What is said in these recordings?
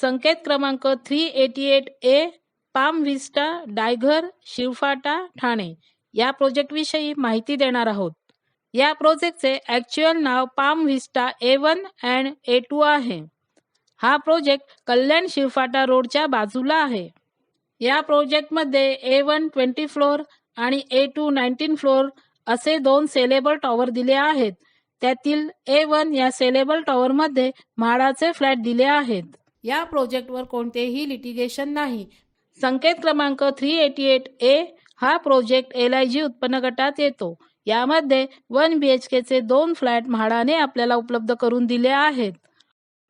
संकेत क्रमांक 388A, palm विस्टा, डायघर, शिवफाटा, ठाणे या प्रोजेक्टविषयी माहिती देणार आहोत. या प्रोजेक्टचे actual now palm vista A1 and A2 आहे. हा प्रोजेक्ट कल्याण शिवफाटा रोडच्या बाजूला आहे. या प्रोजेक्टमध्ये A1 20 फ्लोअर आणि A2 19 फ्लोअर असे 2 सेलेबल टॉवर दिले आहेत. त्यातील A1 या सेलेबल टॉवरमध्ये म्हाडाचे फ्लॅट दिले आहेत. या प्रोजेक्टवर कोणतेही लिटिगेशन नाही. संकेत क्रमांक 388A हा प्रोजेक्ट LIG उत्पन्न गटात येतो. यामध्ये 1 BHKचे 2 फ्लॅट म्हाडाने आपल्याला उपलब्ध करून दिले आहेत.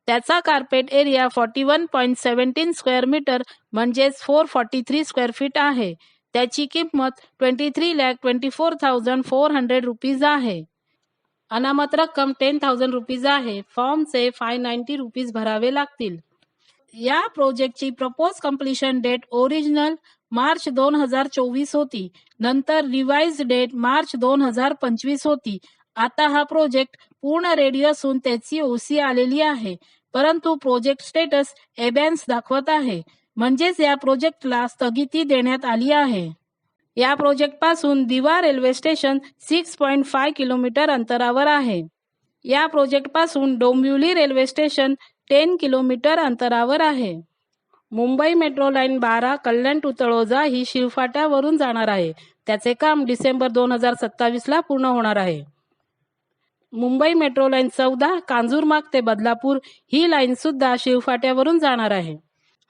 त्याचा कार्पेट एरिया 41.17 स्क्वेअर मीटर म्हणजेच 443 स्क्वेअर फीट आहे. त्याची किंमत 23,24,400 रुपीज आहे. अनामत रक्कम 10,000 रुपीज आहे. फॉर्मचे 590 रुपीज भरावे लागतील. या प्रोजेक्टची propose completion date original March 2024 होती. नंतर रिवाइज डेट मार्च 2025 होती. आता हा प्रोजेक्ट पूर्ण रेडी असून त्याची OC आलेली आहे, परंतु प्रोजेक्ट स्टेटस एबॅन्स दाखवत आहे, म्हणजेच या प्रोजेक्टला स्थगिती देण्यात आली आहे. या प्रोजेक्टपासून दिवा रेल्वे स्टेशन 6.5 किलोमीटर अंतरावर आहे. या प्रोजेक्टपासून डोंबिवली रेल्वे स्टेशन 10 किलोमीटर अंतरावर आहे. Mumbai metro line 12 Kalyan to Taloja ही शिवफाट्यावरून जाणार आहे. त्याचे काम डिसेंबर 2027ला पूर्ण होणार आहे. मुंबई मेट्रो लाईन 14 कांजूरमार्ग ते बदलापूर ही लाईन सुद्धा शिवफाट्यावरून जाणार आहे.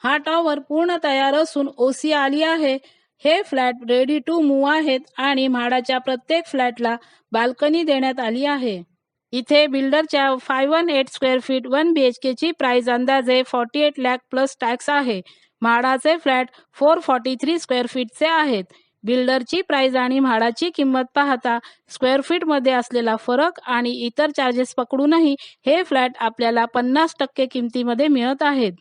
हा टॉवर पूर्ण तयार असून OC आली आहे. हे फ्लॅट रेडी टू मूव्ह आहेत आणि म्हाडाच्या प्रत्येक फ्लॅटला बाल्कनी देण्यात आली आहे. इथे बिल्डरच्या 518 स्क्वेअर फीट 1 BHKची प्राइस अंदाजे 48 लाख प्लस टॅक्स आहे. म्हाडाचे फ्लॅट 443 स्क्वेअर फीटचे आहेत. बिल्डरची प्राइस आणि म्हाडाची किंमत पाहता स्क्वेअर फीटमध्ये असलेला फरक आणि इतर चार्जेस पकडूनही हे फ्लॅट आपल्याला 50% किमतीमध्ये मिळत आहेत.